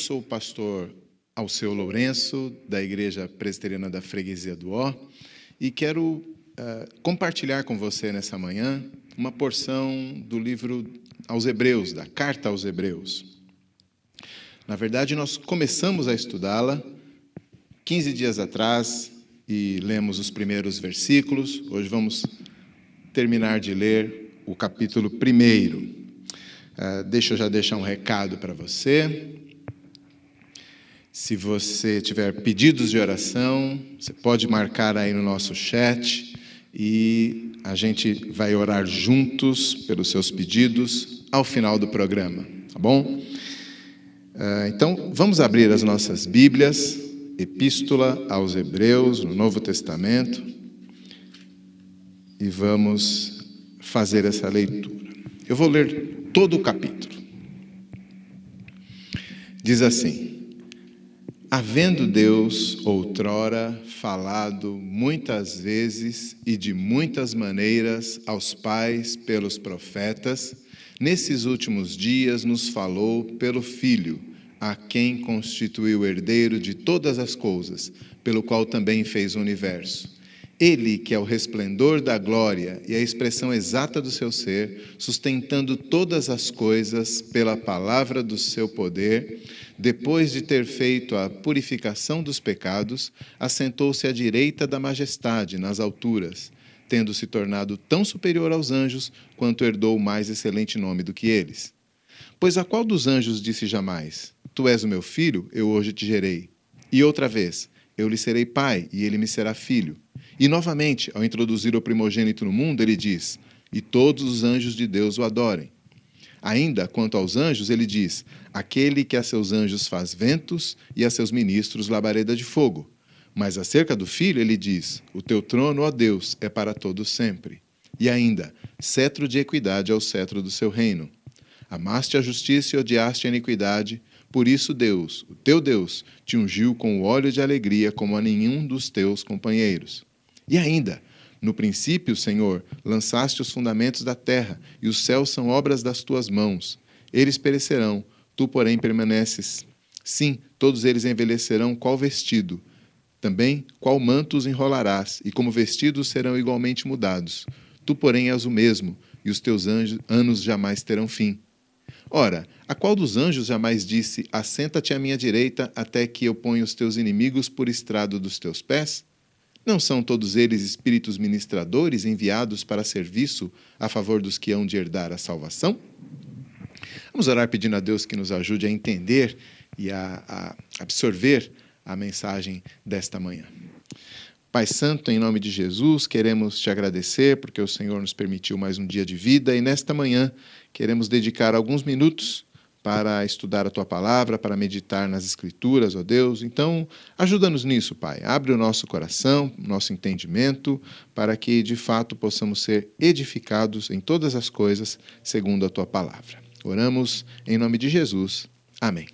sou o pastor Alceu Lourenço, da Igreja Presbiteriana da Freguesia do Ó, e quero compartilhar com você nessa manhã uma porção do livro aos Hebreus, da Carta aos Hebreus. Na verdade, nós começamos a estudá-la 15 dias atrás e lemos os primeiros versículos. Hoje vamos terminar de ler o capítulo 1. Deixa eu já deixar um recado para você. Se você tiver pedidos de oração, você pode marcar aí no nosso chat e a gente vai orar juntos pelos seus pedidos ao final do programa, tá bom? Então, vamos abrir as nossas Bíblias, Epístola aos Hebreus, no Novo Testamento, e vamos fazer essa leitura. Eu vou ler todo o capítulo. Diz assim: havendo Deus outrora falado muitas vezes e de muitas maneiras aos pais pelos profetas, nesses últimos dias nos falou pelo Filho, a quem constituiu herdeiro de todas as coisas, pelo qual também fez o universo. Ele, que é o resplendor da glória e a expressão exata do seu ser, sustentando todas as coisas pela palavra do seu poder, depois de ter feito a purificação dos pecados, assentou-se à direita da majestade nas alturas, tendo se tornado tão superior aos anjos, quanto herdou o mais excelente nome do que eles. Pois a qual dos anjos disse jamais: Tu és o meu filho, eu hoje te gerei? E outra vez: Eu lhe serei pai, e ele me será filho. E novamente, ao introduzir o primogênito no mundo, ele diz: E todos os anjos de Deus o adorem. Ainda, quanto aos anjos, ele diz: Aquele que a seus anjos faz ventos e a seus ministros labareda de fogo. Mas acerca do Filho, ele diz: O teu trono, ó Deus, é para todo sempre. E ainda: Cetro de equidade é o cetro do seu reino. Amaste a justiça e odiaste a iniquidade, por isso Deus, o teu Deus, te ungiu com o óleo de alegria como a nenhum dos teus companheiros. E ainda: No princípio, Senhor, lançaste os fundamentos da terra, e os céus são obras das tuas mãos. Eles perecerão, tu, porém, permaneces. Sim, todos eles envelhecerão qual vestido. Também, qual manto os enrolarás, e como vestidos serão igualmente mudados. Tu, porém, és o mesmo, e os teus anos jamais terão fim. Ora, a qual dos anjos jamais disse: Assenta-te à minha direita, até que eu ponha os teus inimigos por estrado dos teus pés? Não são todos eles espíritos ministradores enviados para serviço a favor dos que hão de herdar a salvação? Vamos orar pedindo a Deus que nos ajude a entender e a absorver a mensagem desta manhã. Pai Santo, em nome de Jesus, queremos te agradecer porque o Senhor nos permitiu mais um dia de vida e nesta manhã queremos dedicar alguns minutos para estudar a Tua Palavra, para meditar nas Escrituras, ó Deus. Então, ajuda-nos nisso, Pai. Abre o nosso coração, o nosso entendimento, para que, de fato, possamos ser edificados em todas as coisas, segundo a Tua Palavra. Oramos em nome de Jesus. Amém.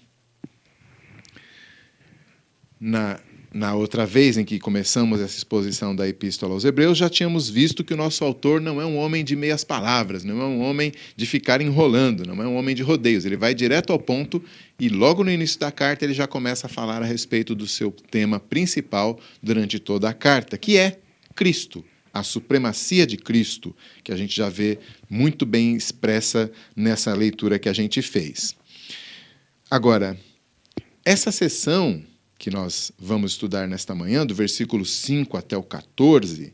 Na outra vez em que começamos essa exposição da Epístola aos Hebreus, já tínhamos visto que o nosso autor não é um homem de meias palavras, não é um homem de ficar enrolando, não é um homem de rodeios. Ele vai direto ao ponto e logo no início da carta ele já começa a falar a respeito do seu tema principal durante toda a carta, que é Cristo, a supremacia de Cristo, que a gente já vê muito bem expressa nessa leitura que a gente fez. Agora, essa sessão que nós vamos estudar nesta manhã, do versículo 5 até o 14,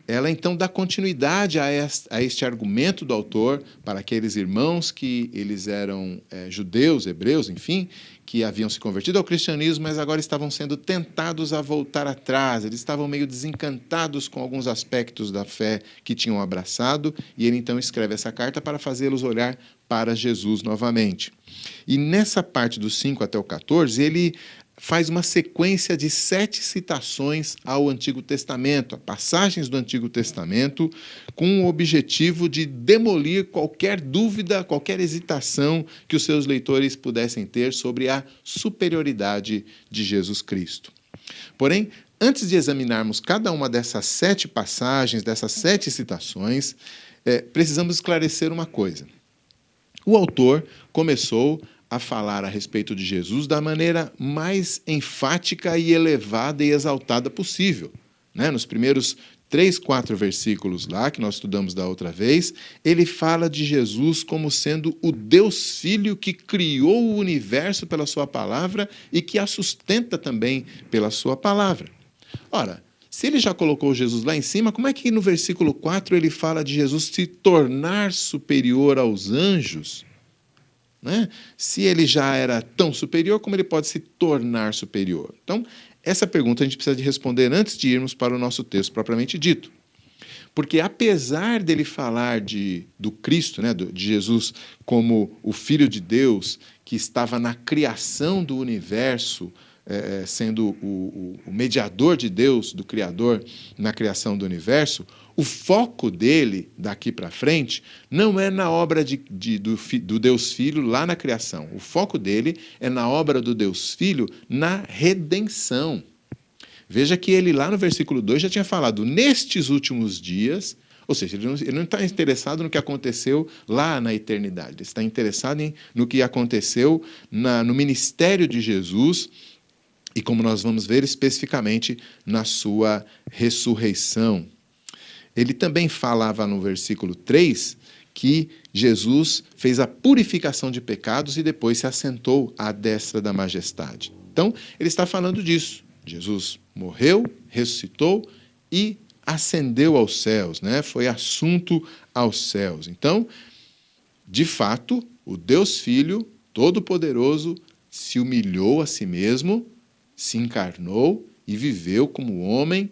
ela então dá continuidade a este argumento do autor para aqueles irmãos que eles eram judeus, hebreus, enfim, que haviam se convertido ao cristianismo, mas agora estavam sendo tentados a voltar atrás, eles estavam meio desencantados com alguns aspectos da fé que tinham abraçado, e ele então escreve essa carta para fazê-los olhar para Jesus novamente. E nessa parte dos 5 até o 14, ele faz uma sequência de 7 citações ao Antigo Testamento, a passagens do Antigo Testamento, com o objetivo de demolir qualquer dúvida, qualquer hesitação que os seus leitores pudessem ter sobre a superioridade de Jesus Cristo. Porém, antes de examinarmos cada uma dessas 7 passagens, dessas 7 citações, precisamos esclarecer uma coisa. O autor começou a falar a respeito de Jesus da maneira mais enfática e elevada e exaltada possível. Né? Nos primeiros 3, 4 versículos lá, que nós estudamos da outra vez, ele fala de Jesus como sendo o Deus Filho que criou o universo pela sua palavra e que a sustenta também pela sua palavra. Ora, se ele já colocou Jesus lá em cima, como é que no versículo 4 ele fala de Jesus se tornar superior aos anjos? Né? Se ele já era tão superior, como ele pode se tornar superior? Então, essa pergunta a gente precisa de responder antes de irmos para o nosso texto propriamente dito. Porque apesar dele falar do Cristo, né, de Jesus, como o Filho de Deus, que estava na criação do universo, sendo o mediador de Deus, do Criador, na criação do universo, o foco dele, daqui para frente, não é na obra do Deus Filho lá na criação. O foco dele é na obra do Deus Filho na redenção. Veja que ele lá no versículo 2 já tinha falado, nestes últimos dias, ou seja, ele não está interessado no que aconteceu lá na eternidade, ele está interessado no que aconteceu no ministério de Jesus e, como nós vamos ver especificamente, na sua ressurreição. Ele também falava no versículo 3 que Jesus fez a purificação de pecados e depois se assentou à destra da majestade. Então, ele está falando disso. Jesus morreu, ressuscitou e ascendeu aos céus, né? Foi assunto aos céus. Então, de fato, o Deus Filho, Todo-Poderoso, se humilhou a si mesmo, se encarnou e viveu como homem,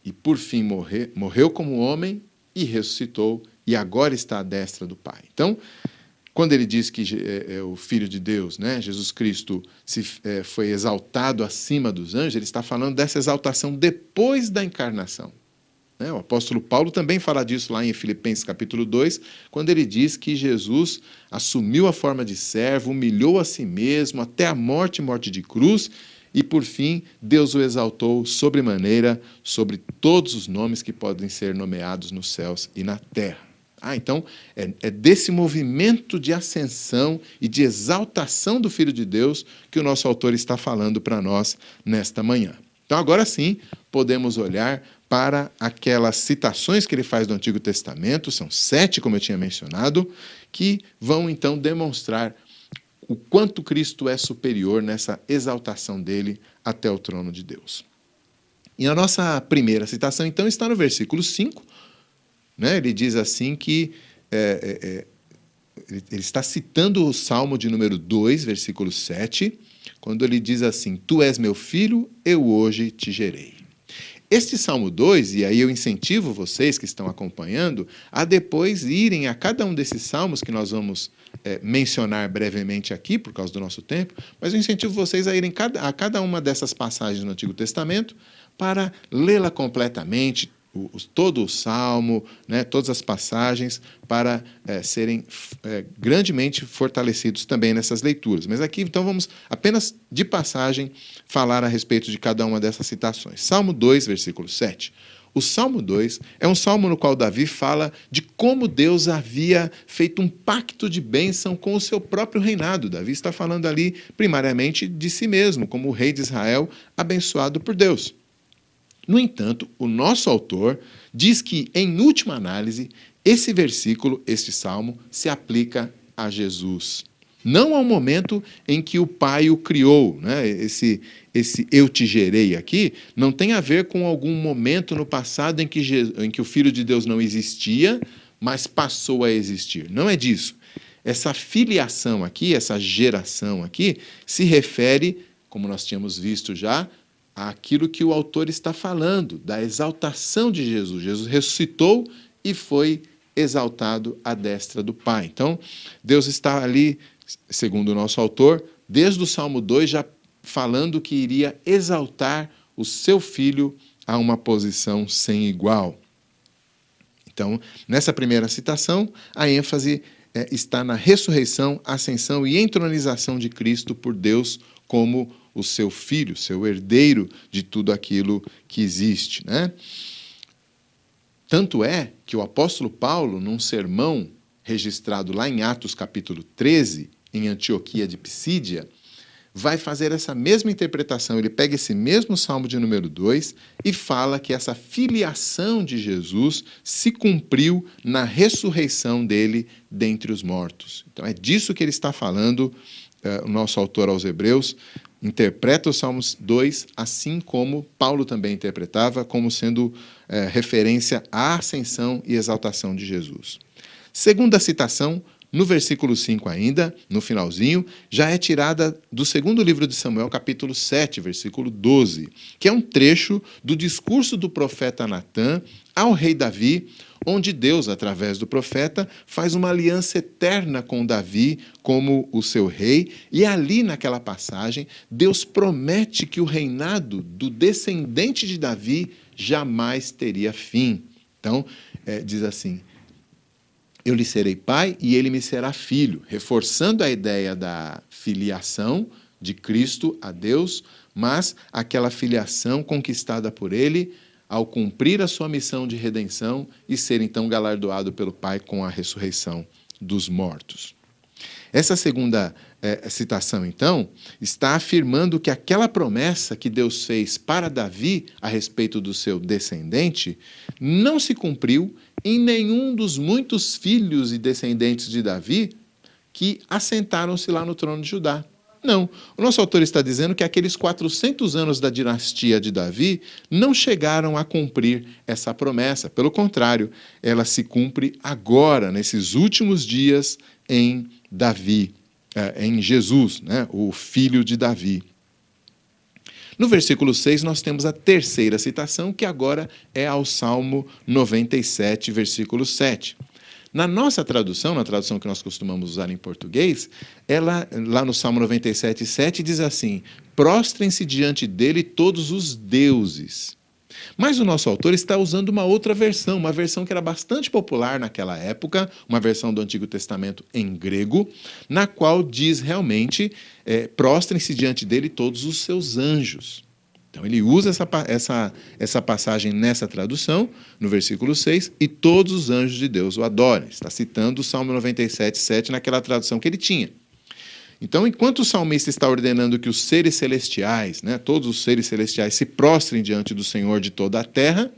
e por fim morreu como homem e ressuscitou, e agora está à destra do Pai. Então, quando ele diz que é o Filho de Deus, né, Jesus Cristo, foi exaltado acima dos anjos, ele está falando dessa exaltação depois da encarnação. O apóstolo Paulo também fala disso lá em Filipenses capítulo 2, quando ele diz que Jesus assumiu a forma de servo, humilhou a si mesmo até a morte de cruz, e, por fim, Deus o exaltou sobremaneira sobre todos os nomes que podem ser nomeados nos céus e na terra. Então, é desse movimento de ascensão e de exaltação do Filho de Deus que o nosso autor está falando para nós nesta manhã. Então, agora sim, podemos olhar para aquelas citações que ele faz do Antigo Testamento, são 7, como eu tinha mencionado, que vão, então, demonstrar o quanto Cristo é superior nessa exaltação dele até o trono de Deus. E a nossa primeira citação, então, está no versículo 5, né? Ele diz assim que ele está citando o Salmo de número 2, versículo 7, quando ele diz assim, Tu és meu filho, eu hoje te gerei. Este Salmo 2, e aí eu incentivo vocês que estão acompanhando, a depois irem a cada um desses salmos que nós vamos mencionar brevemente aqui, por causa do nosso tempo, mas eu incentivo vocês a irem a cada uma dessas passagens no Antigo Testamento para lê-la completamente, todo o Salmo, né, todas as passagens, para serem grandemente fortalecidos também nessas leituras. Mas aqui, então, vamos apenas de passagem falar a respeito de cada uma dessas citações. Salmo 2, versículo 7. O Salmo 2 é um salmo no qual Davi fala de como Deus havia feito um pacto de bênção com o seu próprio reinado. Davi está falando ali, primariamente, de si mesmo, como o rei de Israel, abençoado por Deus. No entanto, o nosso autor diz que, em última análise, esse versículo, este salmo, se aplica a Jesus. Não ao momento em que o Pai o criou, né? Esse eu te gerei aqui, não tem a ver com algum momento no passado em que o Filho de Deus não existia, mas passou a existir. Não é disso. Essa filiação aqui, essa geração aqui, se refere, como nós tínhamos visto já, àquilo que o autor está falando, da exaltação de Jesus. Jesus ressuscitou e foi exaltado à destra do Pai. Então, Deus está ali, segundo o nosso autor, desde o Salmo 2, já falando que iria exaltar o seu Filho a uma posição sem igual. Então, nessa primeira citação, a ênfase está na ressurreição, ascensão e entronização de Cristo por Deus como o seu filho, seu herdeiro de tudo aquilo que existe, né? Tanto é que o apóstolo Paulo, num sermão registrado lá em Atos capítulo 13, em Antioquia de Pisídia, vai fazer essa mesma interpretação. Ele pega esse mesmo Salmo de número 2 e fala que essa filiação de Jesus se cumpriu na ressurreição dele dentre os mortos. Então é disso que ele está falando, o nosso autor aos Hebreus interpreta o Salmo 2, assim como Paulo também interpretava, como sendo referência à ascensão e exaltação de Jesus. Segunda citação, no versículo 5 ainda, no finalzinho, já é tirada do segundo livro de Samuel, capítulo 7, versículo 12, que é um trecho do discurso do profeta Natã ao rei Davi, onde Deus, através do profeta, faz uma aliança eterna com Davi como o seu rei, e ali naquela passagem, Deus promete que o reinado do descendente de Davi jamais teria fim. Então, diz assim: eu lhe serei pai e ele me será filho, reforçando a ideia da filiação de Cristo a Deus, mas aquela filiação conquistada por ele ao cumprir a sua missão de redenção e ser então galardoado pelo Pai com a ressurreição dos mortos. Essa segunda citação, então, está afirmando que aquela promessa que Deus fez para Davi a respeito do seu descendente não se cumpriu em nenhum dos muitos filhos e descendentes de Davi que assentaram-se lá no trono de Judá. Não. O nosso autor está dizendo que aqueles 400 anos da dinastia de Davi não chegaram a cumprir essa promessa. Pelo contrário, ela se cumpre agora, nesses últimos dias, em Davi, em Jesus, né, o filho de Davi. No versículo 6, nós temos a terceira citação, que agora é ao Salmo 97, versículo 7. Na nossa tradução, na tradução que nós costumamos usar em português, ela, lá no Salmo 97, 7, diz assim: prostrem-se diante dele todos os deuses. Mas o nosso autor está usando uma outra versão, uma versão que era bastante popular naquela época, uma versão do Antigo Testamento em grego, na qual diz realmente, prostrem-se diante dele todos os seus anjos. Então ele usa essa passagem nessa tradução, no versículo 6, e todos os anjos de Deus o adorem. Está citando o Salmo 97, 7, naquela tradução que ele tinha. Então, enquanto o salmista está ordenando que os seres celestiais, né, todos os seres celestiais, se prostrem diante do Senhor de toda a terra,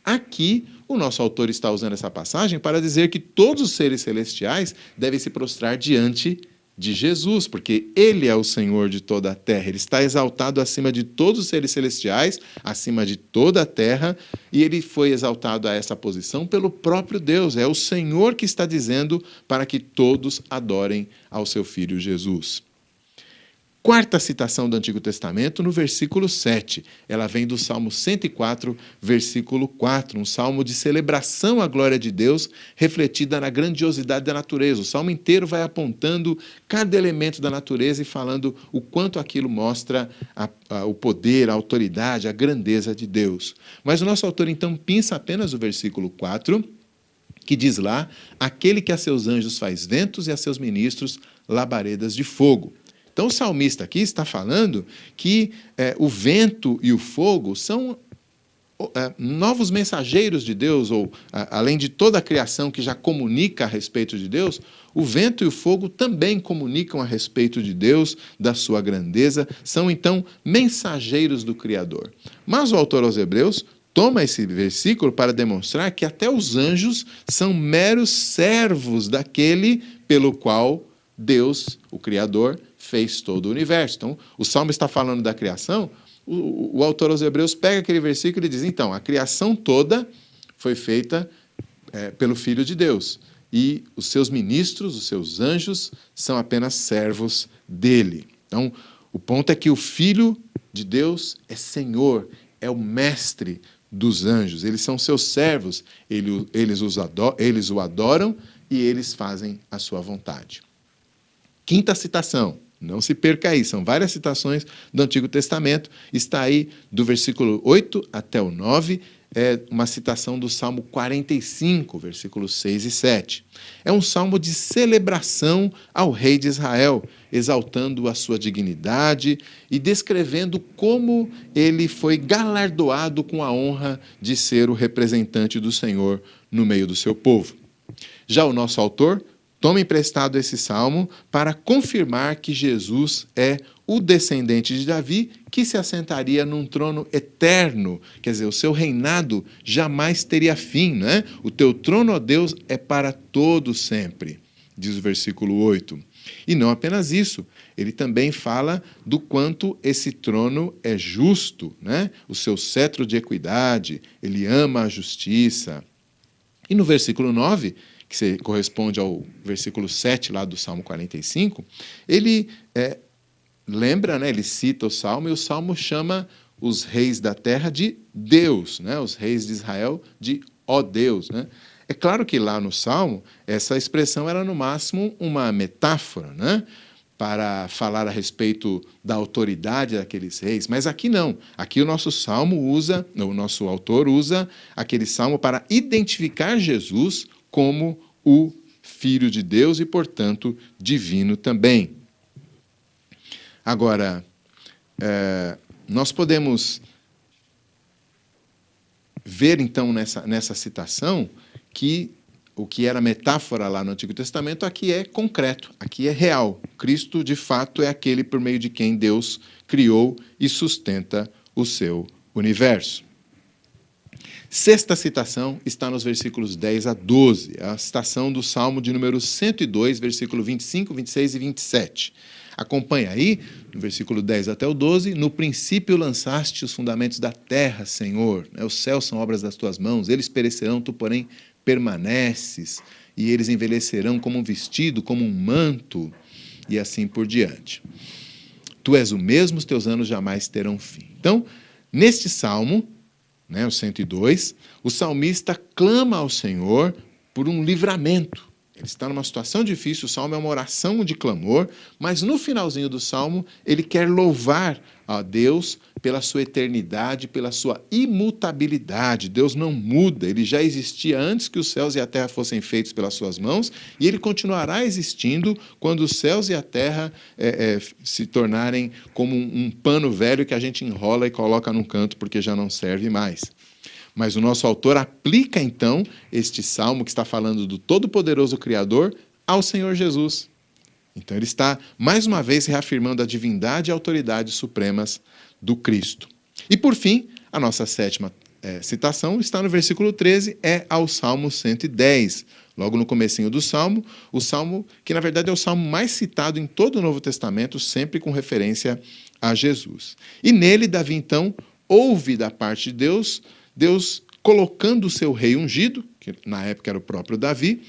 aqui o nosso autor está usando essa passagem para dizer que todos os seres celestiais devem se prostrar diante de Jesus, porque ele é o Senhor de toda a terra. Ele está exaltado acima de todos os seres celestiais, acima de toda a terra, e ele foi exaltado a essa posição pelo próprio Deus. É o Senhor que está dizendo para que todos adorem ao seu Filho Jesus. Quarta citação do Antigo Testamento, no versículo 7. Ela vem do Salmo 104, versículo 4, um salmo de celebração à glória de Deus, refletida na grandiosidade da natureza. O salmo inteiro vai apontando cada elemento da natureza e falando o quanto aquilo mostra o poder, a autoridade, a grandeza de Deus. Mas o nosso autor, então, pinça apenas o versículo 4, que diz lá: aquele que a seus anjos faz ventos e a seus ministros labaredas de fogo. Então, o salmista aqui está falando que o vento e o fogo são novos mensageiros de Deus, ou além de toda a criação que já comunica a respeito de Deus, o vento e o fogo também comunicam a respeito de Deus, da sua grandeza, são então mensageiros do Criador. Mas o autor aos Hebreus toma esse versículo para demonstrar que até os anjos são meros servos daquele pelo qual Deus, o Criador, fez todo o universo. Então, o Salmo está falando da criação, o autor aos Hebreus pega aquele versículo e diz: então, a criação toda foi feita pelo Filho de Deus, e os seus ministros, os seus anjos, são apenas servos dele. Então, o ponto é que o Filho de Deus é Senhor, é o mestre dos anjos, eles são seus servos, eles o adoram e eles fazem a sua vontade. Quinta citação, não se perca aí, são várias citações do Antigo Testamento, está aí do versículo 8 até o 9, é uma citação do Salmo 45, versículos 6 e 7. É um salmo de celebração ao rei de Israel, exaltando a sua dignidade e descrevendo como ele foi galardoado com a honra de ser o representante do Senhor no meio do seu povo. Já o nosso autor toma emprestado esse salmo para confirmar que Jesus é o descendente de Davi, que se assentaria num trono eterno. Quer dizer, o seu reinado jamais teria fim, né? O teu trono, ó Deus, é para todo sempre, diz o versículo 8. E não apenas isso, ele também fala do quanto esse trono é justo, né? O seu cetro de equidade, ele ama a justiça. E no versículo 9, que corresponde ao versículo 7 lá do Salmo 45, ele lembra, né? Ele cita o Salmo, e o Salmo chama os reis da terra de Deus, né? Os reis de Israel de ó Deus, né? É claro que lá no Salmo, essa expressão era no máximo uma metáfora, né? Para falar a respeito da autoridade daqueles reis, mas aqui não. Aqui o nosso autor usa aquele salmo para identificar Jesus como o Filho de Deus e, portanto, divino também. Agora, nós podemos ver, então, nessa citação, que o que era metáfora lá no Antigo Testamento, aqui é concreto, aqui é real. Cristo, de fato, é aquele por meio de quem Deus criou e sustenta o seu universo. Sexta citação está nos versículos 10 a 12, a citação do Salmo de número 102, versículo 25, 26 e 27. Acompanha aí, no versículo 10 até o 12, no princípio lançaste os fundamentos da terra, Senhor. Os céus são obras das tuas mãos, eles perecerão, tu, porém, permaneces, e eles envelhecerão como um vestido, como um manto, e assim por diante. Tu és o mesmo, os teus anos jamais terão fim. Então, neste salmo, o 102, o salmista clama ao Senhor por um livramento. Ele está numa situação difícil, o salmo é uma oração de clamor, mas no finalzinho do salmo, ele quer louvar a Deus pela sua eternidade, pela sua imutabilidade. Deus não muda, ele já existia antes que os céus e a terra fossem feitos pelas suas mãos, e ele continuará existindo quando os céus e a terra se tornarem como um pano velho que a gente enrola e coloca num canto porque já não serve mais. Mas o nosso autor aplica, então, este salmo que está falando do Todo-Poderoso Criador ao Senhor Jesus. Então, ele está, mais uma vez, reafirmando a divindade e a autoridade supremas do Cristo. E, por fim, a nossa sétima citação está no versículo 13, é ao Salmo 110. Logo no comecinho do Salmo, o Salmo que, na verdade, é o Salmo mais citado em todo o Novo Testamento, sempre com referência a Jesus. E nele, Davi, então, ouve da parte de Deus colocando o seu rei ungido, que na época era o próprio Davi,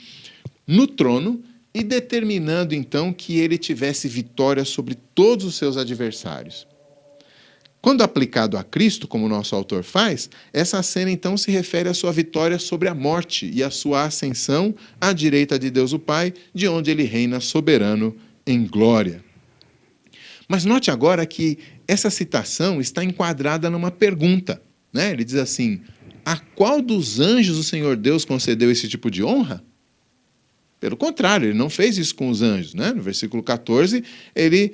no trono e determinando, então, que ele tivesse vitória sobre todos os seus adversários. Quando aplicado a Cristo, como o nosso autor faz, essa cena, então, se refere à sua vitória sobre a morte e à sua ascensão à direita de Deus o Pai, de onde ele reina soberano em glória. Mas note agora que essa citação está enquadrada numa pergunta. Ele diz assim: a qual dos anjos o Senhor Deus concedeu esse tipo de honra? Pelo contrário, ele não fez isso com os anjos. No versículo 14, ele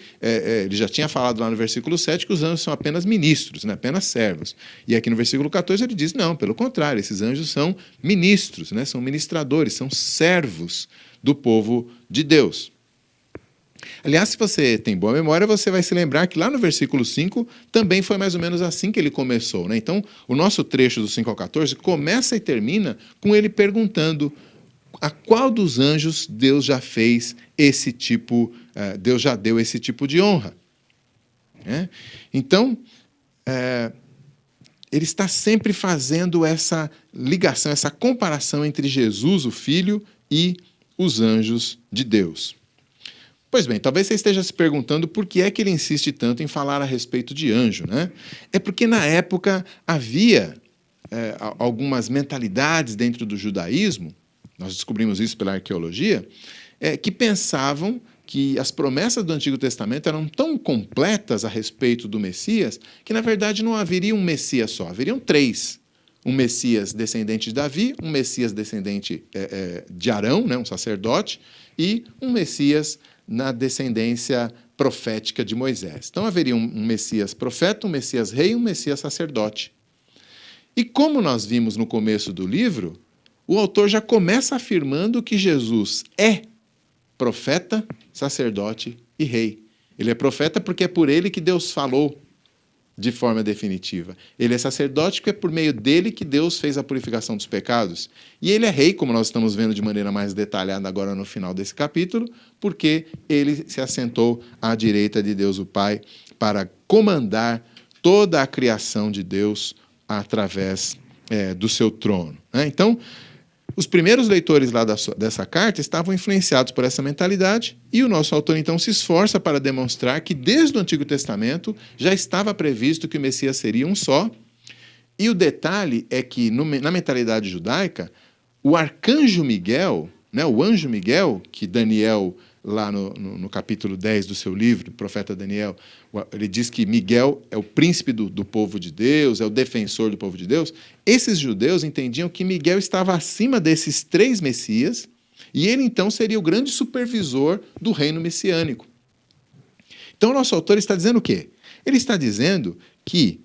já tinha falado lá no versículo 7 que os anjos são apenas ministros, apenas servos. E aqui no versículo 14 ele diz, não, pelo contrário, esses anjos são ministros, são ministradores, são servos do povo de Deus. Aliás, se você tem boa memória, você vai se lembrar que lá no versículo 5 também foi mais ou menos assim que ele começou. Então, o nosso trecho do 5 ao 14 começa e termina com ele perguntando a qual dos anjos Deus já fez esse tipo, Deus já deu esse tipo de honra. Então, ele está sempre fazendo essa ligação, essa comparação entre Jesus, o Filho, e os anjos de Deus. Pois bem, talvez você esteja se perguntando por que é que ele insiste tanto em falar a respeito de anjo. É porque na época havia algumas mentalidades dentro do judaísmo, nós descobrimos isso pela arqueologia, que pensavam que as promessas do Antigo Testamento eram tão completas a respeito do Messias que, na verdade, não haveria um Messias só, haveriam três. Um Messias descendente de Davi, um Messias descendente de Arão, um sacerdote, e um Messias na descendência profética de Moisés. Então, haveria um Messias profeta, um Messias rei e um Messias sacerdote. E como nós vimos no começo do livro, o autor já começa afirmando que Jesus é profeta, sacerdote e rei. Ele é profeta porque é por ele que Deus falou de forma definitiva. Ele é sacerdote porque é por meio dele que Deus fez a purificação dos pecados. E ele é rei, como nós estamos vendo de maneira mais detalhada agora no final desse capítulo, porque ele se assentou à direita de Deus o Pai para comandar toda a criação de Deus através do seu trono. Então, os primeiros leitores lá dessa carta estavam influenciados por essa mentalidade e o nosso autor, então, se esforça para demonstrar que, desde o Antigo Testamento, já estava previsto que o Messias seria um só. E o detalhe é que, na mentalidade judaica, o arcanjo Miguel, o anjo Miguel, que Daniel, lá no capítulo 10 do seu livro, o profeta Daniel, ele diz que Miguel é o príncipe do povo de Deus, é o defensor do povo de Deus. Esses judeus entendiam que Miguel estava acima desses 3 Messias e ele, então, seria o grande supervisor do reino messiânico. Então, o nosso autor está dizendo o quê? Ele está dizendo que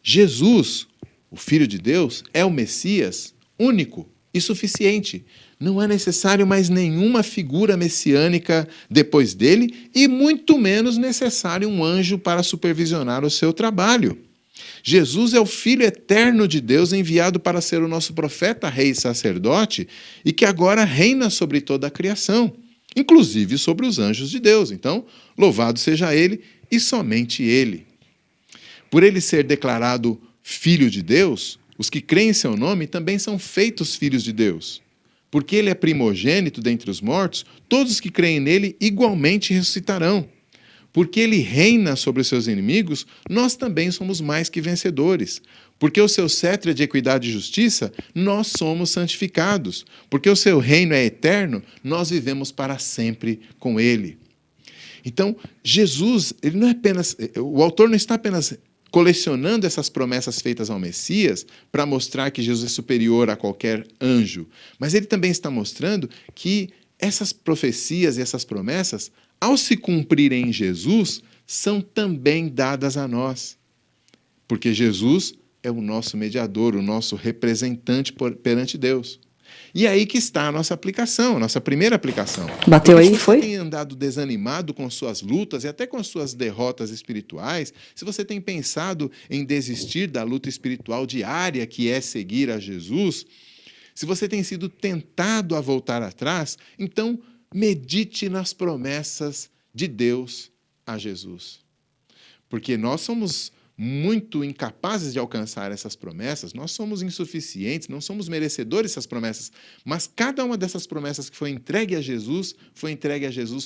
Jesus, o Filho de Deus, é o Messias único e suficiente. Não é necessário mais nenhuma figura messiânica depois dele e muito menos necessário um anjo para supervisionar o seu trabalho. Jesus é o Filho eterno de Deus enviado para ser o nosso profeta, rei e sacerdote e que agora reina sobre toda a criação, inclusive sobre os anjos de Deus. Então, louvado seja ele e somente ele. Por ele ser declarado Filho de Deus, os que creem em seu nome também são feitos filhos de Deus. Porque ele é primogênito dentre os mortos, todos os que creem nele igualmente ressuscitarão. Porque ele reina sobre os seus inimigos, nós também somos mais que vencedores. Porque o seu cetro é de equidade e justiça, nós somos santificados. Porque o seu reino é eterno, nós vivemos para sempre com ele. Então, Jesus, ele não é apenas, o autor não está apenas colecionando essas promessas feitas ao Messias para mostrar que Jesus é superior a qualquer anjo, mas ele também está mostrando que essas profecias e essas promessas, ao se cumprirem em Jesus, são também dadas a nós. Porque Jesus é o nosso mediador, o nosso representante perante Deus. E aí que está a nossa aplicação, a nossa primeira aplicação. Bateu aí, se você foi? tem andado desanimado com suas lutas e até com as suas derrotas espirituais, se você tem pensado em desistir da luta espiritual diária que é seguir a Jesus, se você tem sido tentado a voltar atrás, então medite nas promessas de Deus a Jesus. Porque nós somos muito incapazes de alcançar essas promessas, nós somos insuficientes, não somos merecedores dessas promessas, mas cada uma dessas promessas que foi entregue a Jesus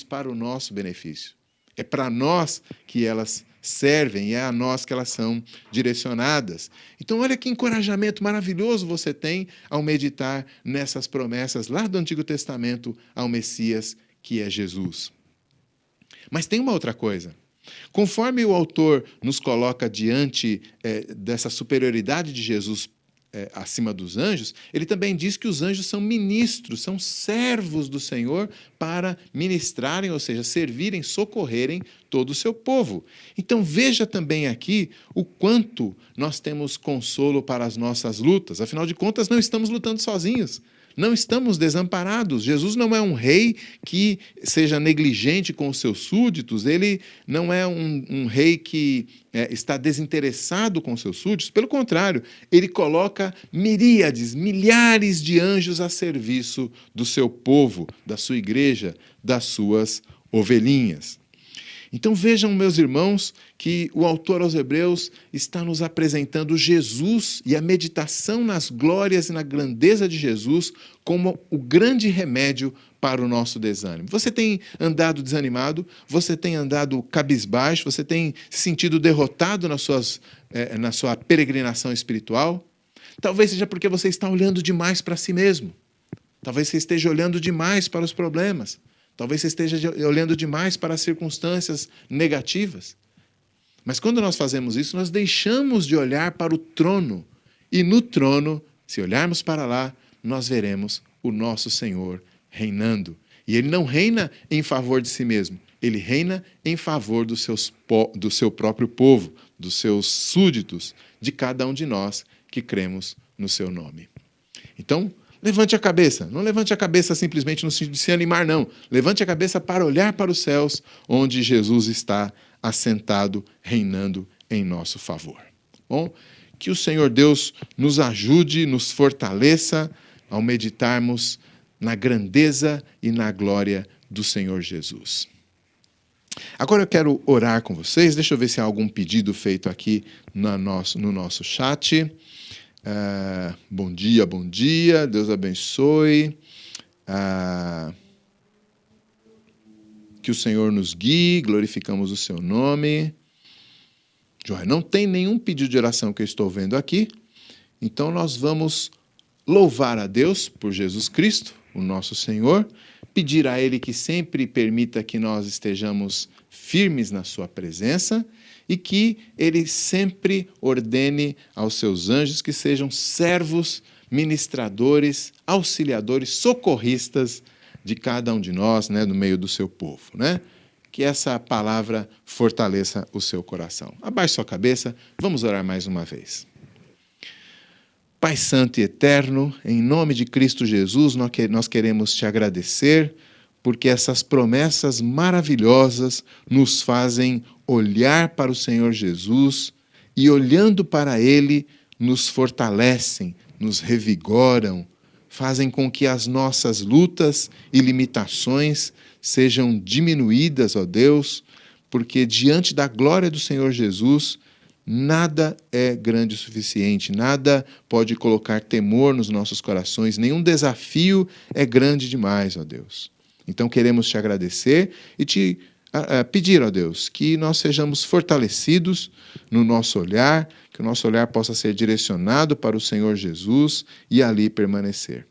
para o nosso benefício. É para nós que elas servem e é a nós que elas são direcionadas. Então, olha que encorajamento maravilhoso você tem ao meditar nessas promessas lá do Antigo Testamento ao Messias, que é Jesus. Mas tem uma outra coisa. Conforme o autor nos coloca diante dessa superioridade de Jesus acima dos anjos, ele também diz que os anjos são ministros, são servos do Senhor para ministrarem, ou seja, servirem, socorrerem todo o seu povo. Então veja também aqui o quanto nós temos consolo para as nossas lutas. Afinal de contas, não estamos lutando sozinhos. Não estamos desamparados. Jesus não é um rei que seja negligente com os seus súditos, ele não é um rei que está desinteressado com os seus súditos. Pelo contrário, ele coloca miríades, milhares de anjos a serviço do seu povo, da sua igreja, das suas ovelhinhas. Então vejam, meus irmãos, que o autor aos Hebreus está nos apresentando Jesus e a meditação nas glórias e na grandeza de Jesus como o grande remédio para o nosso desânimo. Você tem andado desanimado? Você tem andado cabisbaixo? Você tem se sentido derrotado na sua peregrinação espiritual? Talvez seja porque você está olhando demais para si mesmo. Talvez você esteja olhando demais para os problemas. Talvez você esteja olhando demais para as circunstâncias negativas. Mas quando nós fazemos isso, nós deixamos de olhar para o trono. E no trono, se olharmos para lá, nós veremos o nosso Senhor reinando. E ele não reina em favor de si mesmo. Ele reina em favor do seu próprio povo, dos seus súditos, de cada um de nós que cremos no seu nome. Então, Levante a cabeça. Não levante a cabeça simplesmente no sentido de se animar, não. Levante a cabeça para olhar para os céus, onde Jesus está assentado, reinando em nosso favor. Bom, que o Senhor Deus nos ajude, nos fortaleça ao meditarmos na grandeza e na glória do Senhor Jesus. Agora eu quero orar com vocês. Deixa eu ver se há algum pedido feito aqui no nosso chat. Bom dia, bom dia. Deus abençoe. Que o Senhor nos guie. Glorificamos o seu nome. Joia, não tem nenhum pedido de oração que eu estou vendo aqui. Então nós vamos louvar a Deus por Jesus Cristo, o nosso Senhor, pedir a Ele que sempre permita que nós estejamos firmes na sua presença e que Ele sempre ordene aos seus anjos que sejam servos, ministradores, auxiliadores, socorristas de cada um de nós, né, no meio do seu povo, né? Que essa palavra fortaleça o seu coração. Abaixe sua cabeça, vamos orar mais uma vez. Pai Santo e Eterno, em nome de Cristo Jesus, nós queremos te agradecer, porque essas promessas maravilhosas nos fazem olhar para o Senhor Jesus e, olhando para Ele, nos fortalecem, nos revigoram, fazem com que as nossas lutas e limitações sejam diminuídas, ó Deus, porque diante da glória do Senhor Jesus, nada é grande o suficiente, nada pode colocar temor nos nossos corações, nenhum desafio é grande demais, ó Deus. Então queremos te agradecer e te pedir, ó Deus, que nós sejamos fortalecidos no nosso olhar, que o nosso olhar possa ser direcionado para o Senhor Jesus e ali permanecer.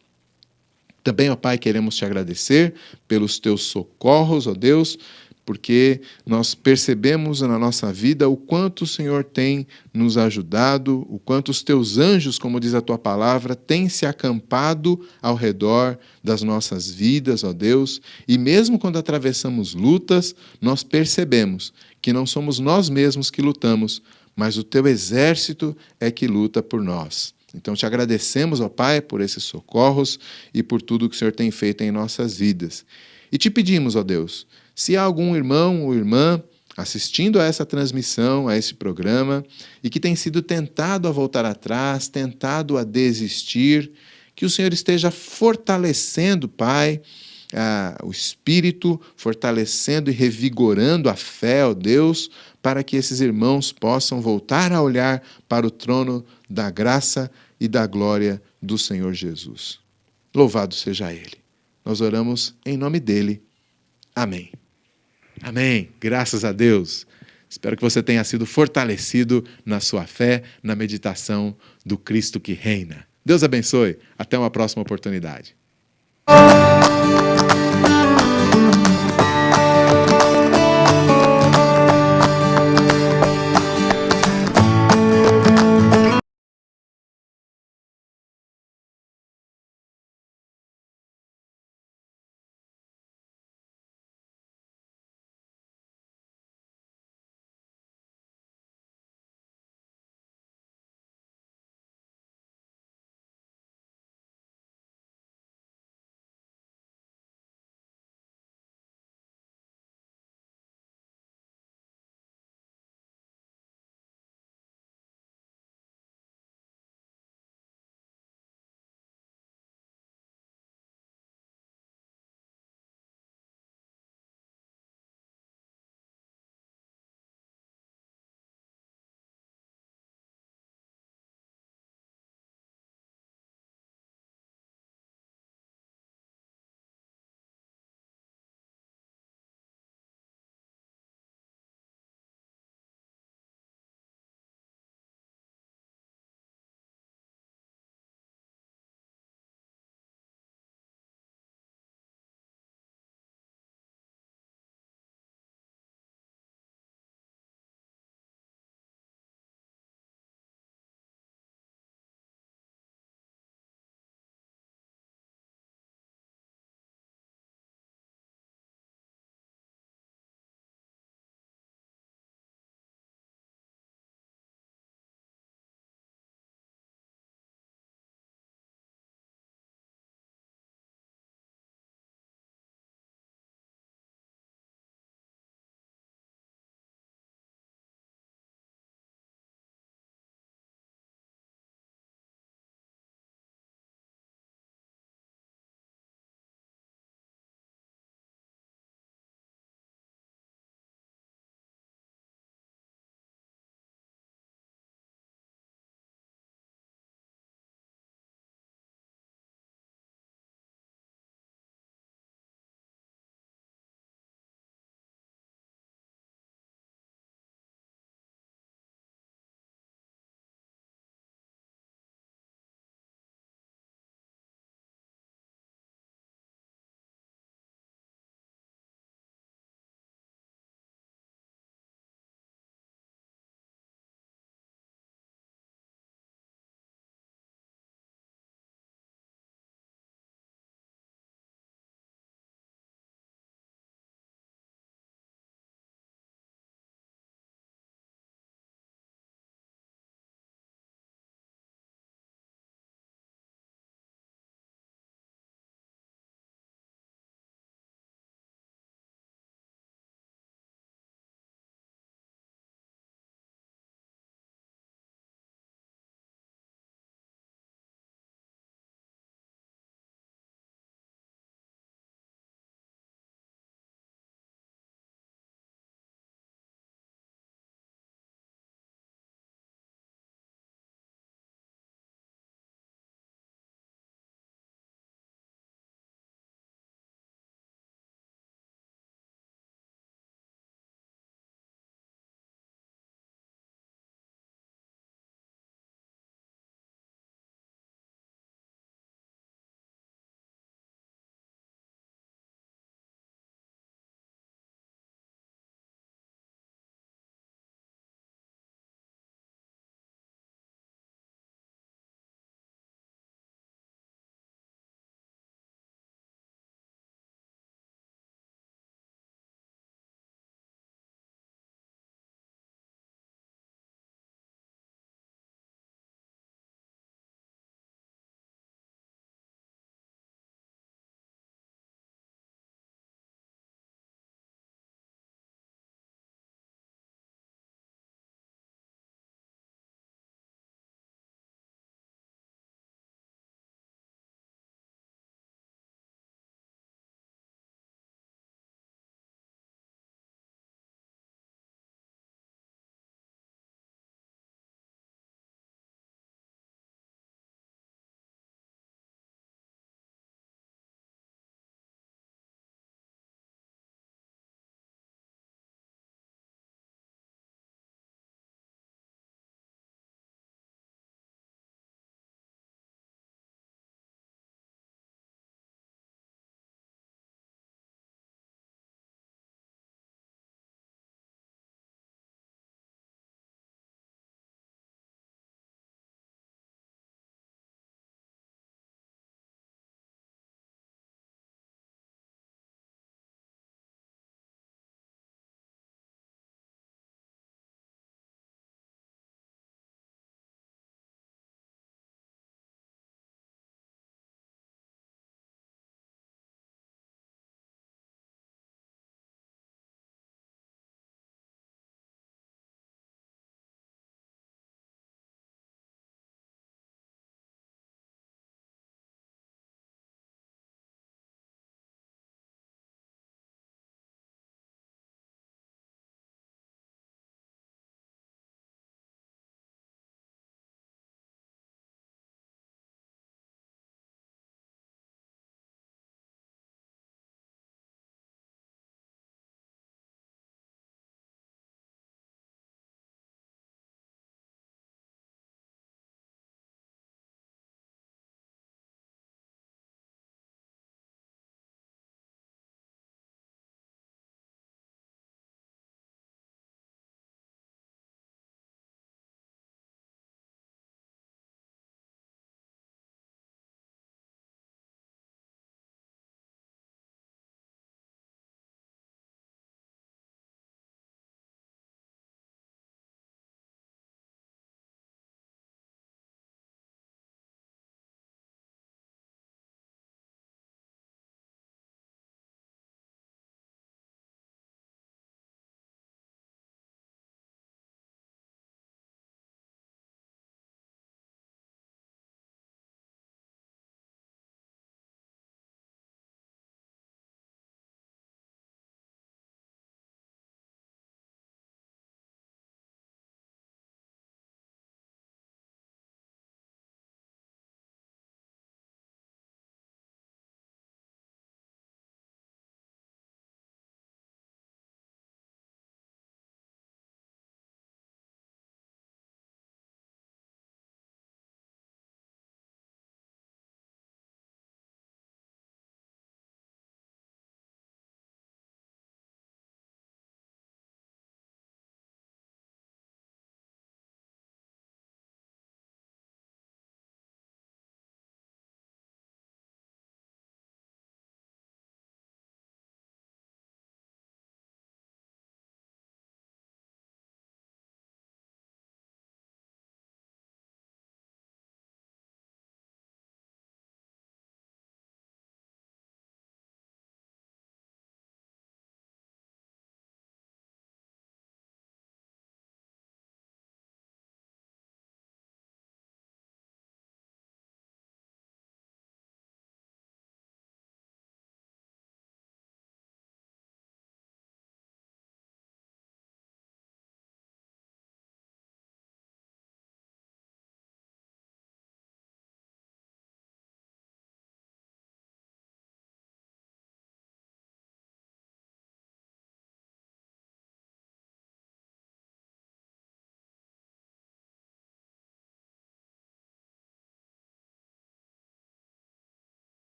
Também, ó Pai, queremos te agradecer pelos teus socorros, ó Deus, porque nós percebemos na nossa vida o quanto o Senhor tem nos ajudado, o quanto os teus anjos, como diz a tua palavra, têm se acampado ao redor das nossas vidas, ó Deus, e mesmo quando atravessamos lutas, nós percebemos que não somos nós mesmos que lutamos, mas o teu exército é que luta por nós. Então te agradecemos, ó Pai, por esses socorros e por tudo que o Senhor tem feito em nossas vidas. E te pedimos, ó Deus, se há algum irmão ou irmã assistindo a essa transmissão, a esse programa, e que tem sido tentado a voltar atrás, tentado a desistir, que o Senhor esteja fortalecendo, Pai, o espírito, fortalecendo e revigorando a fé, ó Deus, para que esses irmãos possam voltar a olhar para o trono da graça e da glória do Senhor Jesus. Louvado seja Ele. Nós oramos em nome dEle. Amém. Amém. Graças a Deus. Espero que você tenha sido fortalecido na sua fé, na meditação do Cristo que reina. Deus abençoe. Até uma próxima oportunidade.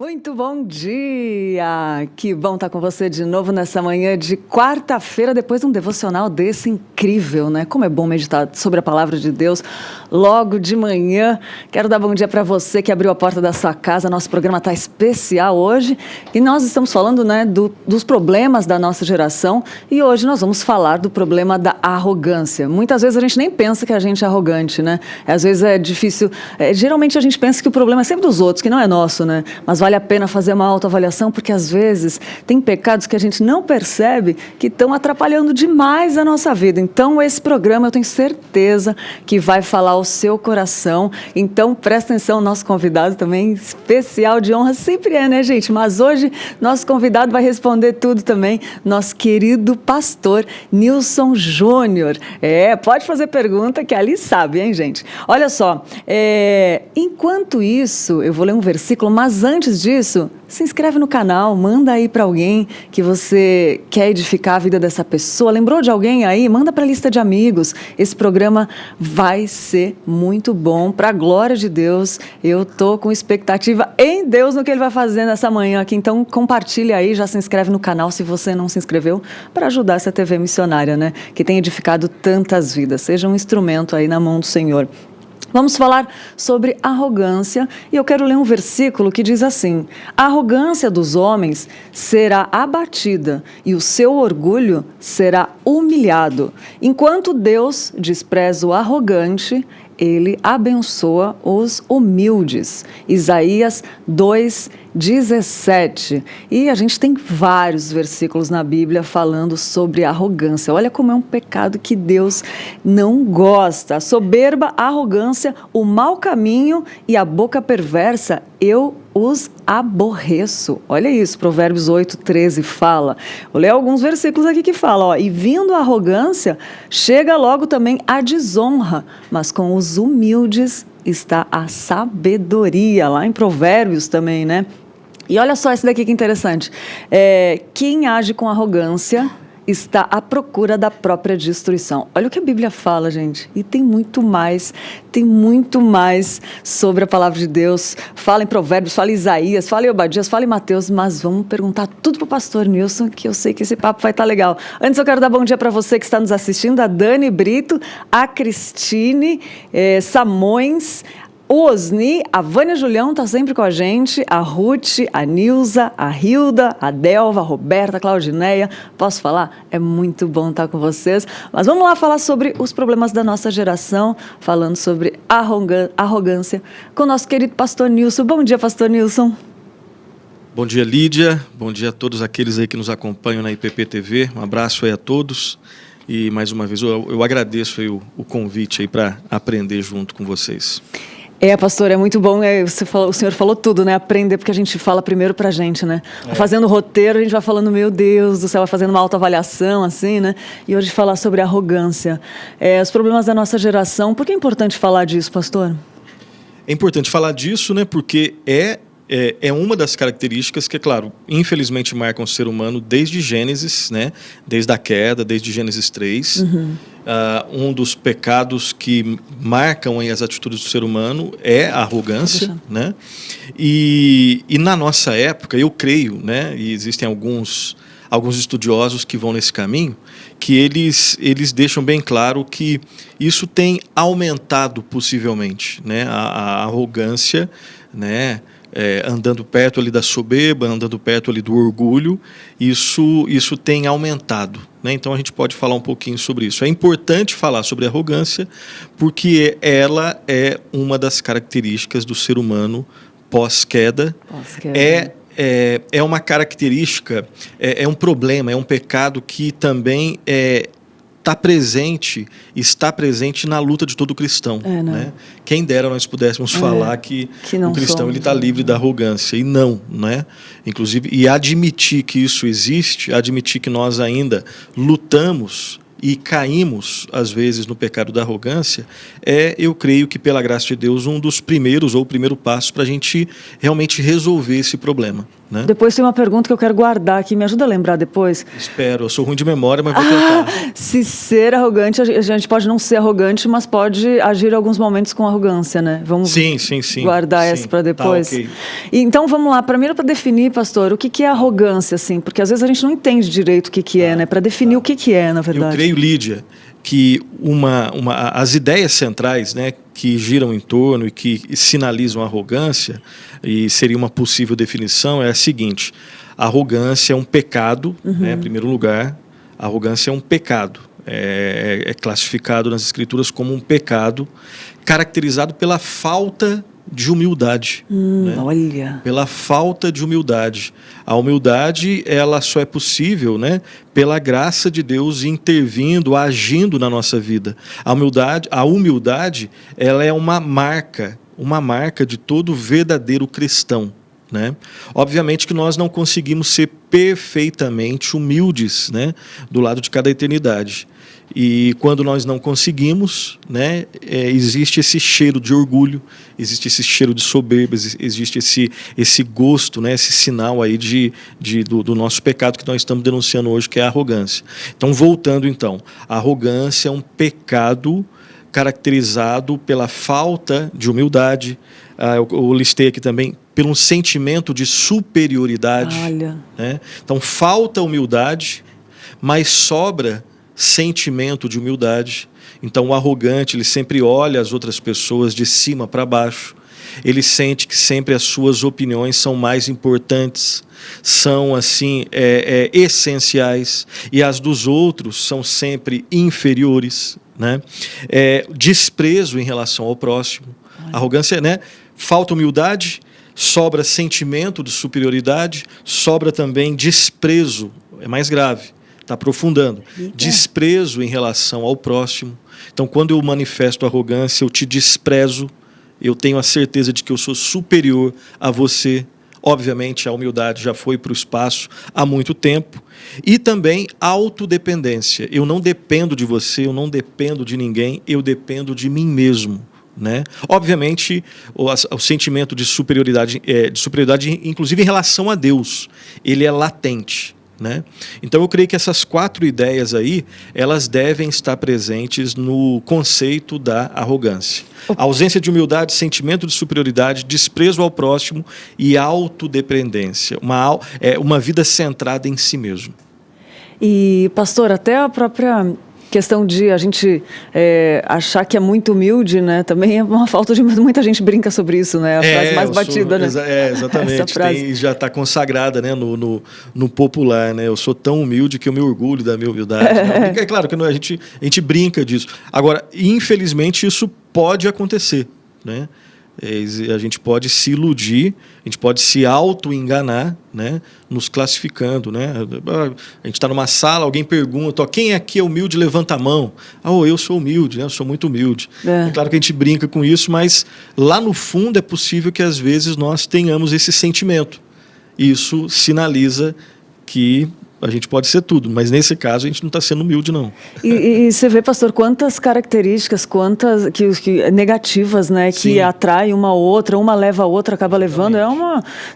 Muito bom dia! Que bom estar com você de novo nessa manhã de quarta-feira, depois de um devocional desse incrível, né? Como é bom meditar sobre a palavra de Deus logo de manhã. Quero dar bom dia para você que abriu a porta da sua casa. Nosso programa está especial hoje e nós estamos falando, né, dos problemas da nossa geração e hoje nós vamos falar do problema da arrogância. Muitas vezes a gente nem pensa que a gente é arrogante, né? Às vezes é difícil, geralmente a gente pensa que o problema é sempre dos outros, que não é nosso, né? Mas vale a pena fazer uma autoavaliação, porque às vezes tem pecados que a gente não percebe que estão atrapalhando demais a nossa vida. Então, esse programa eu tenho certeza que vai falar ao seu coração. Então, presta atenção, nosso convidado também especial de honra sempre é, né, gente? Mas hoje, nosso convidado vai responder tudo também, nosso querido pastor Nilson Júnior. Pode fazer pergunta que ali sabe, hein, gente? Olha só, enquanto isso, eu vou ler um versículo, mas antes disso, se inscreve no canal, manda aí para alguém que você quer edificar a vida dessa pessoa. Lembrou de alguém aí? Manda para a lista de amigos. Esse programa vai ser muito bom, para a glória de Deus. Eu tô com expectativa em Deus no que Ele vai fazer nessa manhã aqui. Então, compartilha aí, já se inscreve no canal se você não se inscreveu, para ajudar essa TV missionária, né? Que tem edificado tantas vidas. Seja um instrumento aí na mão do Senhor. Vamos falar sobre arrogância e eu quero ler um versículo que diz assim: a arrogância dos homens será abatida e o seu orgulho será humilhado. Enquanto Deus despreza o arrogante, Ele abençoa os humildes. Isaías 2:17. E a gente tem vários versículos na Bíblia falando sobre arrogância. Olha como é um pecado que Deus não gosta. A soberba, a arrogância, o mau caminho e a boca perversa, eu os aborreço. Olha isso, Provérbios 8:13 fala. Vou ler alguns versículos aqui que falam, e vindo a arrogância, chega logo também a desonra, mas com os humildes está a sabedoria, lá em Provérbios também, né? E olha só esse daqui que interessante. Quem age com arrogância está à procura da própria destruição. Olha o que a Bíblia fala, gente. E tem muito mais sobre a palavra de Deus. Fala em Provérbios, fala em Isaías, fala em Obadias, fala em Mateus, mas vamos perguntar tudo para o pastor Nilson, que eu sei que esse papo vai estar legal. Antes eu quero dar bom dia para você que está nos assistindo, a Dani Brito, a Cristine Samões, o Osni, a Vânia Julião está sempre com a gente, a Ruth, a Nilza, a Hilda, a Delva, a Roberta, a Claudineia. Posso falar? É muito bom estar com vocês. Mas vamos lá falar sobre os problemas da nossa geração, falando sobre arrogância, com o nosso querido pastor Nilson. Bom dia, pastor Nilson. Bom dia, Lídia. Bom dia a todos aqueles aí que nos acompanham na IPP TV. Um abraço aí a todos. E mais uma vez eu agradeço aí o convite aí para aprender junto com vocês. Pastor, é muito bom, o senhor falou tudo, né? Aprender, porque a gente fala primeiro pra gente, né? Fazendo roteiro, a gente vai falando, meu Deus do céu, vai fazendo uma autoavaliação, assim, né? E hoje falar sobre arrogância. Os problemas da nossa geração, por que é importante falar disso, pastor? É importante falar disso, né? Porque é uma das características que, claro, infelizmente marcam o ser humano desde Gênesis, né? Desde a queda, desde Gênesis 3. Uhum. Um dos pecados que marcam aí as atitudes do ser humano é a arrogância, né? E na nossa época, eu creio, né? E existem alguns estudiosos que vão nesse caminho, que eles deixam bem claro que isso tem aumentado possivelmente, né? A arrogância, né? Andando perto ali da soberba, andando perto ali do orgulho, isso tem aumentado, né? Então a gente pode falar um pouquinho sobre isso. É importante falar sobre a arrogância, porque ela é uma das características do ser humano pós-queda. É uma característica, é um problema, é um pecado que também está presente na luta de todo cristão. Né? Quem dera nós pudéssemos falar que o cristão está livre da arrogância, e não, né? Inclusive, e admitir que isso existe, admitir que nós ainda lutamos e caímos, às vezes, no pecado da arrogância, eu creio que, pela graça de Deus, um dos primeiros, ou o primeiro passo para a gente realmente resolver esse problema, né? Depois tem uma pergunta que eu quero guardar aqui, me ajuda a lembrar depois. Espero, eu sou ruim de memória, mas vou tentar. Se ser arrogante, a gente pode não ser arrogante, mas pode agir em alguns momentos com arrogância, né? Vamos Sim. guardar essa para depois. Tá, ok. Então vamos lá, primeiro para definir, pastor, o que é arrogância, assim? Porque às vezes a gente não entende direito o que é, né? Para definir o que é, na verdade. Eu creio, Lídia, que as ideias centrais, né, que giram em torno e que sinalizam a arrogância, e seria uma possível definição, é a seguinte: a arrogância é um pecado, né, em primeiro lugar. A arrogância é um pecado, é classificado nas Escrituras como um pecado, caracterizado pela falta de humildade. Né? Olha. Pela falta de humildade. A humildade, ela só é possível, né, pela graça de Deus intervindo, agindo na nossa vida. A humildade, ela é uma marca de todo verdadeiro cristão. Né? Obviamente que nós não conseguimos ser perfeitamente humildes, né, do lado de cada eternidade. E quando nós não conseguimos, né, existe esse cheiro de orgulho, existe esse cheiro de soberba, existe esse gosto, né, esse sinal aí do nosso pecado que nós estamos denunciando hoje, que é a arrogância. Então, voltando então, a arrogância é um pecado caracterizado pela falta de humildade. Eu listei aqui também por um sentimento de superioridade. Olha. Né? Então, falta humildade, mas sobra sentimento de humildade. Então, o arrogante, ele sempre olha as outras pessoas de cima para baixo. Ele sente que sempre as suas opiniões são mais importantes, são assim essenciais, e as dos outros são sempre inferiores. Né? Desprezo em relação ao próximo. Arrogância, né? Falta humildade, sobra sentimento de superioridade, sobra também desprezo, é mais grave, está aprofundando. Desprezo em relação ao próximo. Então, quando eu manifesto arrogância, eu te desprezo, eu tenho a certeza de que eu sou superior a você. Obviamente, a humildade já foi para o espaço há muito tempo. E também autodependência. Eu não dependo de você, eu não dependo de ninguém, eu dependo de mim mesmo. Né? Obviamente, o sentimento de superioridade, inclusive em relação a Deus, ele é latente. Né? Então eu creio que essas 4 ideias aí, elas devem estar presentes no conceito da arrogância. A ausência de humildade, sentimento de superioridade, desprezo ao próximo e autodependência. Uma vida centrada em si mesmo. E, pastor, até a própria questão de a gente achar que é muito humilde, né? Também é uma falta de... Muita gente brinca sobre isso, né? A frase mais batida, né? Exatamente. Essa frase. Já está consagrada, né? no popular, né? Eu sou tão humilde que eu me orgulho da minha humildade. Né? É claro que a gente brinca disso. Agora, infelizmente, isso pode acontecer, né? A gente pode se iludir, a gente pode se auto-enganar, né, nos classificando. Né? A gente está numa sala, alguém pergunta, quem aqui é humilde, levanta a mão. Eu sou humilde, né? Eu sou muito humilde. É claro que a gente brinca com isso, mas lá no fundo é possível que às vezes nós tenhamos esse sentimento. Isso sinaliza que a gente pode ser tudo, mas nesse caso a gente não está sendo humilde, não. E você vê, pastor, quantas características, que negativas, né, que atraem uma outra, uma leva a outra, acaba levando.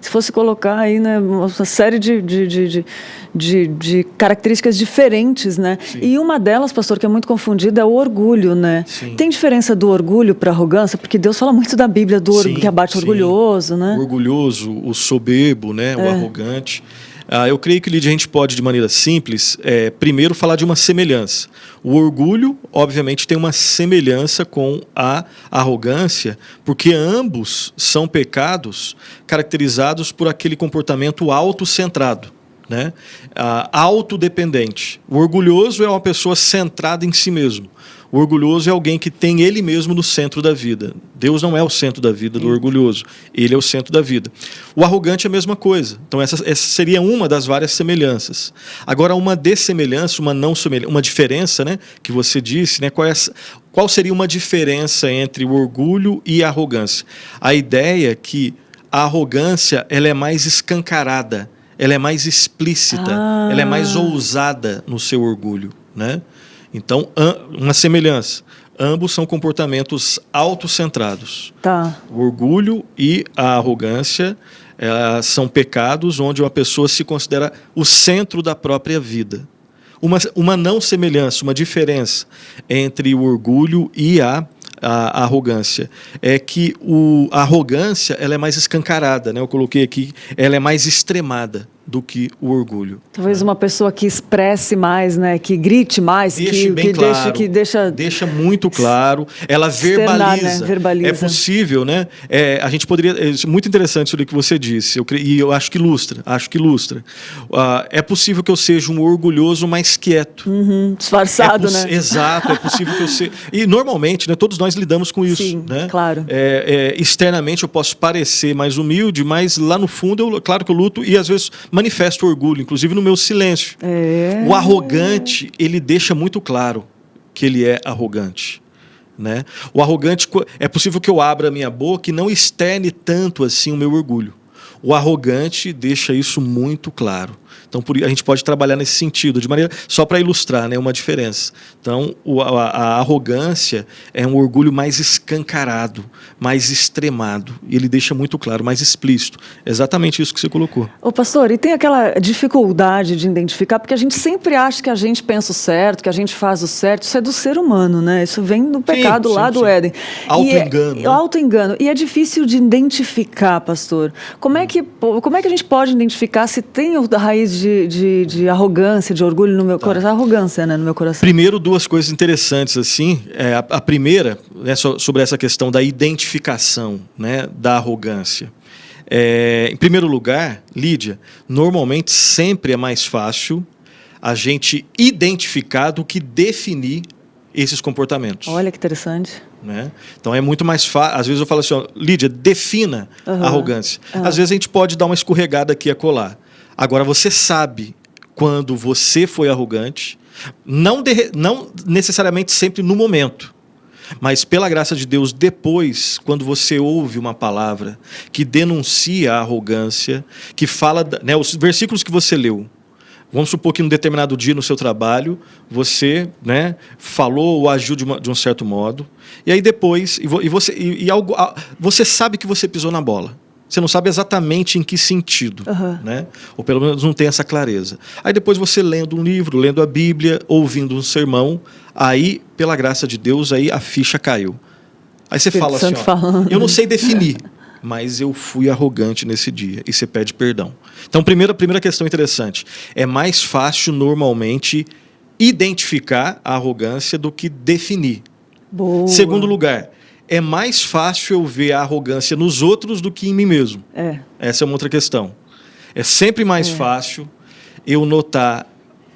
Se fosse colocar aí, né, uma série de características diferentes, né? Sim. E uma delas, pastor, que é muito confundida, é o orgulho, né? Sim. Tem diferença do orgulho para a arrogância? Porque Deus fala muito da Bíblia do orgulho, que abate o orgulhoso, né? O orgulhoso, o soberbo, né, o arrogante. Eu creio que, Lídia, a gente pode, de maneira simples, primeiro falar de uma semelhança. O orgulho, obviamente, tem uma semelhança com a arrogância, porque ambos são pecados caracterizados por aquele comportamento autocentrado, né? Autodependente. O orgulhoso é uma pessoa centrada em si mesmo. O orgulhoso é alguém que tem ele mesmo no centro da vida. Deus não é o centro da vida do orgulhoso. Ele é o centro da vida. O arrogante é a mesma coisa. Então, essa seria uma das várias semelhanças. Agora, uma dessemelhança, uma diferença, né, que você disse, né, qual seria uma diferença entre o orgulho e a arrogância? A ideia é que a arrogância ela é mais escancarada, ela é mais explícita, ela é mais ousada no seu orgulho, né? Então, uma semelhança. Ambos são comportamentos autocentrados. Tá. O orgulho e a arrogância são pecados onde uma pessoa se considera o centro da própria vida. Uma não semelhança, uma diferença entre o orgulho e a arrogância é que a arrogância ela é mais escancarada, né? Eu coloquei aqui, ela é mais extremada do que o orgulho. Talvez uma pessoa que expresse mais, né? Que grite mais, deixa muito claro. Ela externar, né? Verbaliza. É possível, né? A gente poderia. É muito interessante isso que você disse. E eu acho que ilustra. É possível que eu seja um orgulhoso mais quieto. Disfarçado, né? Exato. É possível que eu seja. E normalmente, né? Todos nós lidamos com isso. Sim, né? Claro. Externamente eu posso parecer mais humilde, mas lá no fundo, claro que eu luto e às vezes manifesto orgulho, inclusive no meu silêncio. O arrogante, ele deixa muito claro que ele é arrogante. Né? O arrogante, é possível que eu abra a minha boca e não externe tanto assim o meu orgulho. O arrogante deixa isso muito claro. Então, a gente pode trabalhar nesse sentido, de maneira só para ilustrar, né, uma diferença. Então, a arrogância é um orgulho mais escancarado, mais extremado. E ele deixa muito claro, mais explícito. Exatamente isso que você colocou. Ô pastor, e tem aquela dificuldade de identificar, porque a gente sempre acha que a gente pensa o certo, que a gente faz o certo. Isso é do ser humano, né? Isso vem do pecado lá do Éden. Auto-engano. Auto-engano. E é difícil de identificar, pastor. Como é que a gente pode identificar se tem a raiz de arrogância, de orgulho no meu coração? Arrogância, né, no meu coração. Primeiro, duas coisas interessantes, assim. A primeira, né, sobre essa questão da identificação, né, da arrogância. Em primeiro lugar, Lídia, normalmente sempre é mais fácil a gente identificar do que definir esses comportamentos. Olha que interessante. Né? Então é muito mais fácil. Às vezes eu falo assim, Lídia, defina a arrogância. Às vezes a gente pode dar uma escorregada aqui e acolá. Agora, você sabe quando você foi arrogante, não necessariamente sempre no momento, mas pela graça de Deus, depois, quando você ouve uma palavra que denuncia a arrogância, que fala, né, os versículos que você leu. Vamos supor que num determinado dia no seu trabalho, você, né, falou ou agiu de um certo modo, e aí depois, você sabe que você pisou na bola. Você não sabe exatamente em que sentido, né? Ou pelo menos não tem essa clareza. Aí depois você lendo um livro, lendo a Bíblia, ouvindo um sermão, aí, pela graça de Deus, aí a ficha caiu. Aí você fala assim, eu não sei definir, mas eu fui arrogante nesse dia, e você pede perdão. Então, primeira questão interessante, é mais fácil normalmente identificar a arrogância do que definir. Boa. Segundo lugar, é mais fácil eu ver a arrogância nos outros do que em mim mesmo. Essa é uma outra questão. É sempre mais fácil eu notar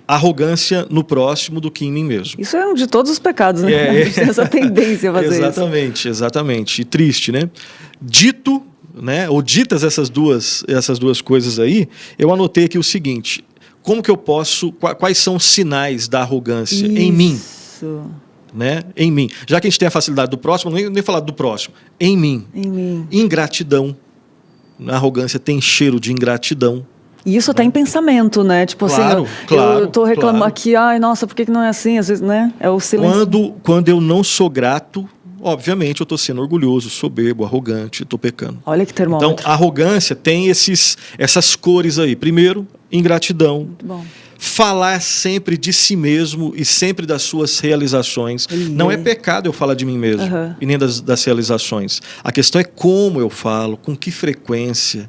arrogância no próximo do que em mim mesmo. Isso é um de todos os pecados, né? A gente tem essa tendência a fazer isso. Exatamente. E triste, né? Dito, né, ou ditas essas duas coisas aí, eu anotei aqui o seguinte: como que eu posso, quais são os sinais da arrogância em mim? Né? Em mim. Já que a gente tem a facilidade do próximo, nem falar do próximo. Em mim. Ingratidão. A arrogância tem cheiro de ingratidão. E isso até em pensamento, né? Tipo claro, assim, eu tô reclamando aqui, ai, nossa, por que não é assim? Às vezes, né? É o silêncio. Quando eu não sou grato, obviamente eu estou sendo orgulhoso, soberbo, arrogante, estou pecando. Olha que termômetro. Então, a arrogância tem essas cores aí. Primeiro, ingratidão. Muito bom. Falar sempre de si mesmo e sempre das suas realizações. Não é pecado eu falar de mim mesmo e nem das realizações. A questão é como eu falo, com que frequência,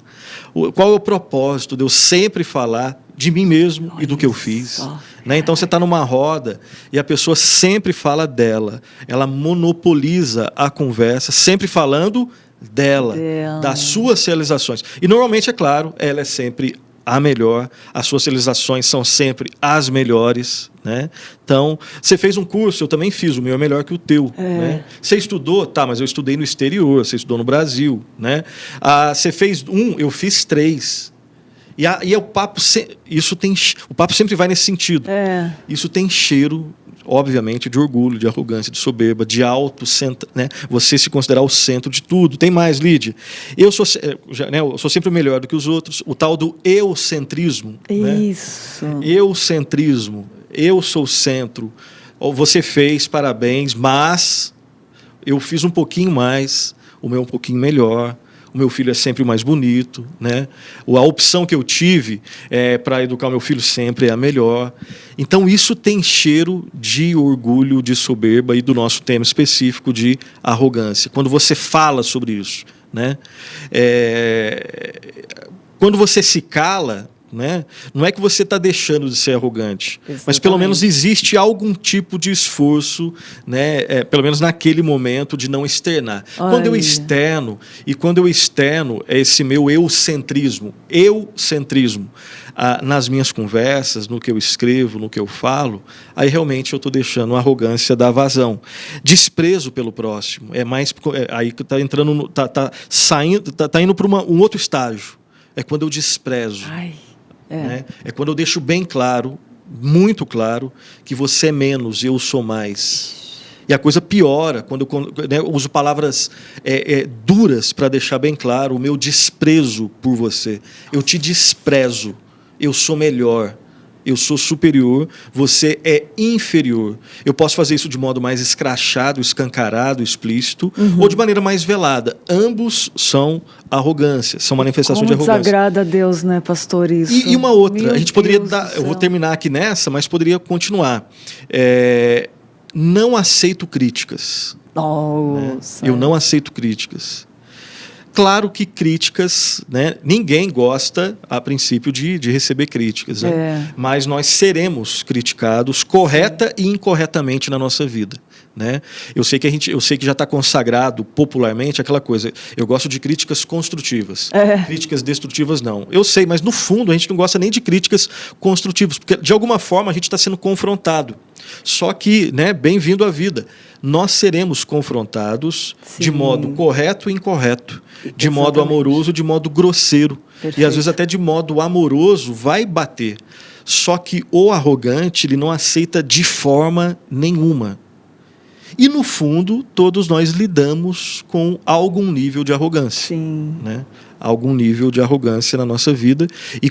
qual é o propósito de eu sempre falar de mim mesmo e do que eu fiz. Né? Então você está numa roda e a pessoa sempre fala dela, ela monopoliza a conversa, sempre falando dela, das suas realizações. E normalmente, é claro, ela é sempre a melhor, as suas realizações são sempre as melhores, né? Então, você fez um curso, eu também fiz, o meu é melhor que o teu, né? Você estudou? Tá, mas eu estudei no exterior, você estudou no Brasil, né? Você fez eu fiz 3. E o papo sempre vai nesse sentido. Isso tem cheiro, obviamente, de orgulho, de arrogância, de soberba, de né? Você se considerar o centro de tudo. Tem mais, Lídia. Eu sou sempre o melhor do que os outros. O tal do eucentrismo. Isso. Né? Eucentrismo. Eu sou o centro. ou você fez, parabéns, mas eu fiz um pouquinho mais, o meu é um pouquinho melhor, o meu filho é sempre o mais bonito, né? A opção que eu tive para educar o meu filho sempre é a melhor. Então, isso tem cheiro de orgulho, de soberba e do nosso tema específico de arrogância. Quando você fala sobre isso, né? Quando você se cala, né? Não é que você está deixando de ser arrogante, Exatamente. mas pelo menos existe algum tipo de esforço, né? Pelo menos naquele momento, de não externar. Quando eu externo, é esse meu eucentrismo nas minhas conversas, no que eu escrevo, no que eu falo, aí realmente eu estou deixando a arrogância dar vazão. Desprezo pelo próximo, aí que está entrando, tá indo para um outro estágio. É quando eu desprezo. Né? É quando eu deixo bem claro, muito claro, que você é menos e eu sou mais. E a coisa piora quando eu uso palavras duras para deixar bem claro o meu desprezo por você. Eu te desprezo, eu sou melhor, eu sou superior, você é inferior. Eu posso fazer isso de modo mais escrachado, escancarado, explícito, ou de maneira mais velada. Ambos são arrogância, são manifestações de arrogância. Desagrada a Deus, né, pastor, isso? E uma outra, Meu a gente poderia Deus dar, do eu vou céu. terminar aqui nessa, mas poderia continuar. Não aceito críticas. Nossa. Eu não aceito críticas. Claro que críticas, né, ninguém gosta, a princípio, de receber críticas. Né? Mas nós seremos criticados correta e incorretamente na nossa vida. Né? Eu sei que já está consagrado popularmente aquela coisa. Eu gosto de críticas construtivas. Críticas destrutivas, não. Eu sei, mas no fundo a gente não gosta nem de críticas construtivas, porque de alguma forma a gente está sendo confrontado. Só que, né, bem-vindo à vida. Nós seremos confrontados de modo correto e incorreto, de modo amoroso, de modo grosseiro. Perfeito. E às vezes até de modo amoroso vai bater. Só que o arrogante, ele não aceita de forma nenhuma. E no fundo, todos nós lidamos com algum nível de arrogância. Sim. Né? Algum nível de arrogância na nossa vida. E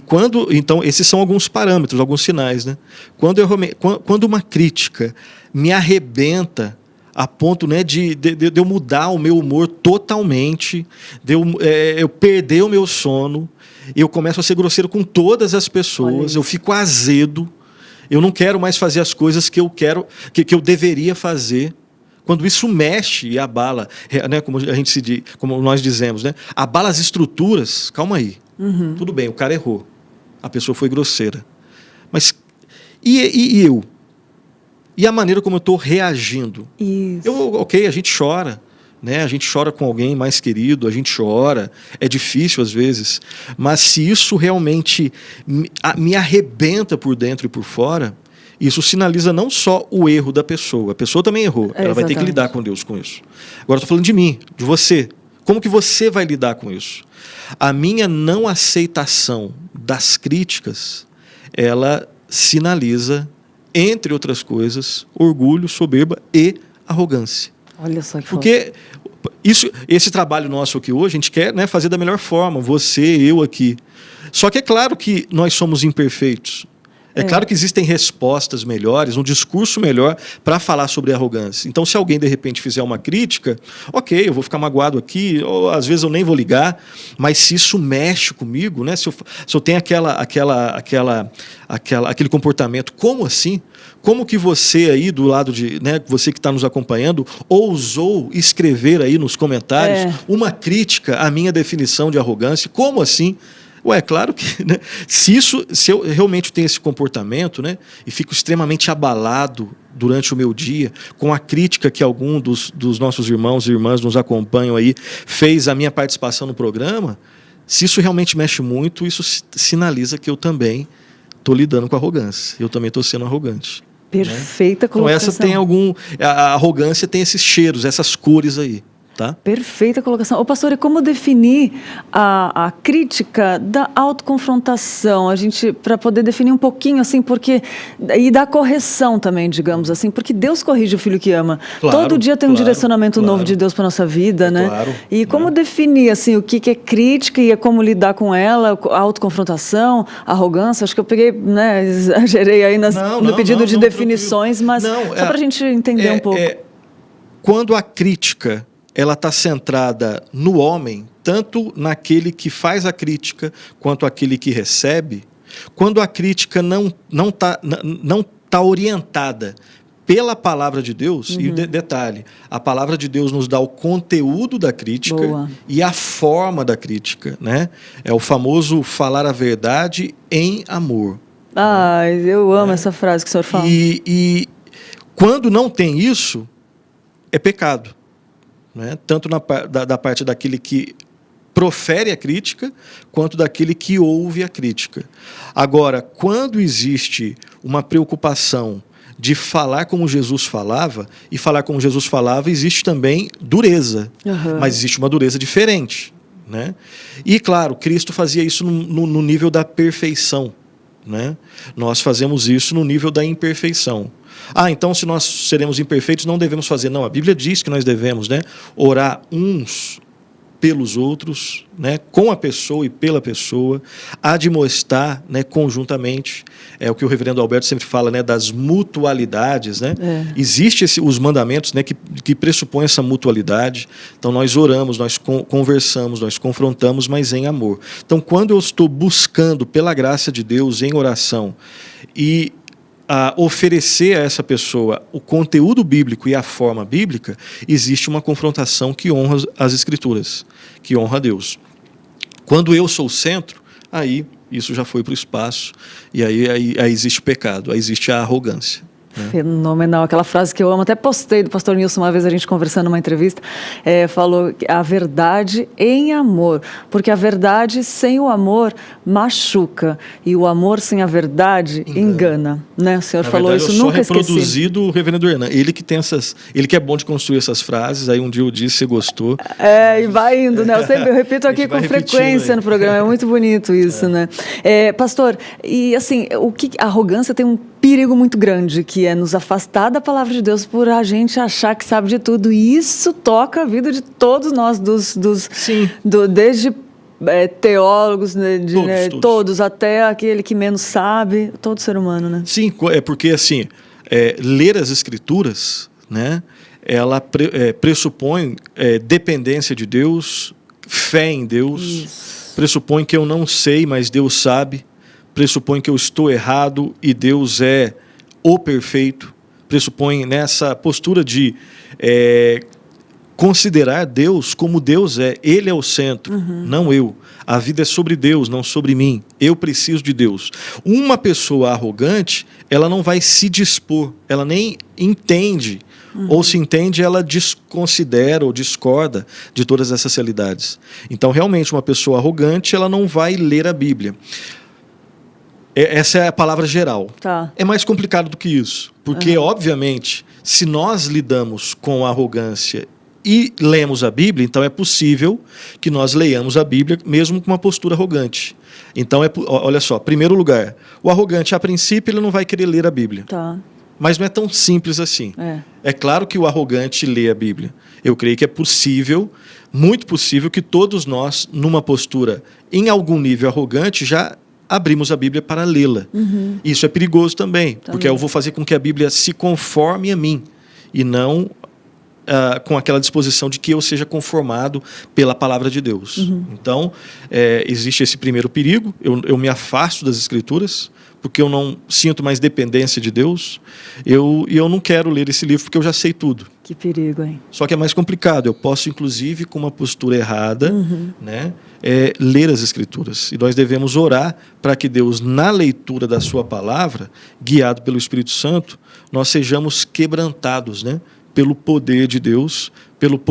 então, esses são alguns parâmetros, alguns sinais. Né? Quando uma crítica me arrebenta a ponto, né, de eu mudar o meu humor totalmente, de eu perder o meu sono, eu começo a ser grosseiro com todas as pessoas, eu fico azedo, eu não quero mais fazer as coisas que eu deveria fazer. Quando isso mexe e abala, né, como nós dizemos, né, abala as estruturas, calma aí. Tudo bem, o cara errou, a pessoa foi grosseira. Mas e eu? E a maneira como eu estou reagindo? Isso. A gente chora. Né? A gente chora com alguém mais querido, a gente chora, é difícil às vezes, mas se isso realmente me arrebenta por dentro e por fora, isso sinaliza não só o erro da pessoa, a pessoa também errou, ela vai ter que lidar com Deus com isso. Agora estou falando de mim, de você. Como que você vai lidar com isso? A minha não aceitação das críticas, ela sinaliza, entre outras coisas, orgulho, soberba e arrogância. Olha só que Porque esse trabalho nosso aqui hoje, a gente quer, né, fazer da melhor forma, você, eu aqui. Só que é claro que nós somos imperfeitos. É claro que existem respostas melhores, um discurso melhor para falar sobre arrogância. Então, se alguém, de repente, fizer uma crítica, ok, eu vou ficar magoado aqui, ou às vezes eu nem vou ligar, mas se isso mexe comigo, né, se eu tenho aquele comportamento, como assim? Como que você aí do lado né, você que está nos acompanhando, ousou escrever aí nos comentários uma crítica à minha definição de arrogância? Como assim? Ué, é claro que, né, se eu realmente tenho esse comportamento, né, e fico extremamente abalado durante o meu dia com a crítica que algum dos nossos irmãos e irmãs nos acompanham aí fez à minha participação no programa, se isso realmente mexe muito, isso sinaliza que eu também estou lidando com arrogância. Eu também estou sendo arrogante. Perfeita colocação. Então a arrogância tem esses cheiros, essas cores aí. tá? Perfeita colocação. Ô, pastor, e como definir a crítica da autoconfrontação? A gente, para poder definir um pouquinho, assim, porque... E da correção também, digamos assim, porque Deus corrige o filho que ama. Claro, Todo dia tem um direcionamento novo de Deus para nossa vida, né? Claro. E como definir, assim, o que é crítica e como lidar com ela, a autoconfrontação, a arrogância? Acho que eu peguei, né, exagerei aí no pedido de definições, mas só para a gente entender um pouco. Quando a crítica ela está centrada no homem, tanto naquele que faz a crítica quanto aquele que recebe, quando a crítica não tá orientada pela palavra de Deus, e detalhe, a palavra de Deus nos dá o conteúdo da crítica e a forma da crítica, né? É o famoso falar a verdade em amor. Eu amo essa frase que o senhor fala. E quando não tem isso, é pecado, né? Tanto da parte daquele que profere a crítica, quanto daquele que ouve a crítica. Agora, quando existe uma preocupação de falar como Jesus falava, e falar como Jesus falava, existe também dureza, mas existe uma dureza diferente, né? E, claro, Cristo fazia isso no nível da perfeição, né? Nós fazemos isso no nível da imperfeição. Então se nós seremos imperfeitos, não devemos fazer. Não, a Bíblia diz que nós devemos, né, orar uns pelos outros, né, com a pessoa e pela pessoa, admoestar, né, conjuntamente. É o que o reverendo Alberto sempre fala, né, das mutualidades, né? Existem os mandamentos, né, que pressupõem essa mutualidade. Então nós oramos, nós conversamos, nós confrontamos, mas em amor. Então quando eu estou buscando pela graça de Deus em oração e oferecer a essa pessoa o conteúdo bíblico e a forma bíblica, existe uma confrontação que honra as Escrituras, que honra a Deus. Quando eu sou o centro, aí isso já foi para o espaço, e aí existe o pecado, aí existe a arrogância. Fenomenal, aquela frase que eu amo, até postei do pastor Nilson uma vez, a gente conversando numa entrevista, falou a verdade em amor, porque a verdade sem o amor machuca, e o amor sem a verdade engana, né? O senhor falou isso, nunca esqueci. Reproduzido o reverendo Hernan, ele que é bom de construir essas frases, aí um dia eu disse, você gostou. E vai indo, né? Eu repito aqui com frequência no programa, é muito bonito isso, né? Pastor, e assim, a arrogância tem um perigo muito grande, que é nos afastar da palavra de Deus por a gente achar que sabe de tudo. E isso toca a vida de todos nós, desde teólogos, todos, até aquele que menos sabe, todo ser humano, né? Sim, porque assim, ler as Escrituras, né, ela pressupõe dependência de Deus, fé em Deus, pressupõe que eu não sei, mas Deus sabe, pressupõe que eu estou errado e Deus é o perfeito, pressupõe nessa postura de considerar Deus como Deus é. Ele é o centro, não eu. A vida é sobre Deus, não sobre mim. Eu preciso de Deus. Uma pessoa arrogante, ela não vai se dispor, ela nem entende, ou se entende, ela desconsidera ou discorda de todas essas realidades. Então, realmente, uma pessoa arrogante, ela não vai ler a Bíblia. Essa é a palavra geral. É mais complicado do que isso, porque, obviamente, se nós lidamos com a arrogância e lemos a Bíblia, então é possível que nós leiamos a Bíblia mesmo com uma postura arrogante. Então, olha só, primeiro lugar, o arrogante, a princípio, ele não vai querer ler a Bíblia. Mas não é tão simples assim. É claro que o arrogante lê a Bíblia. Eu creio que é possível, muito possível, que todos nós, numa postura, em algum nível arrogante, já abrimos a Bíblia para lê-la. Isso é perigoso também, porque eu vou fazer com que a Bíblia se conforme a mim, e não com aquela disposição de que eu seja conformado pela palavra de Deus. Então, existe esse primeiro perigo, eu me afasto das Escrituras, porque eu não sinto mais dependência de Deus, e eu não quero ler esse livro porque eu já sei tudo. Que perigo, hein? Só que é mais complicado, eu posso, inclusive, com uma postura errada, né, ler as Escrituras. E nós devemos orar para que Deus, na leitura da sua palavra, guiado pelo Espírito Santo, nós sejamos quebrantados, né, pelo poder de Deus, pelo poder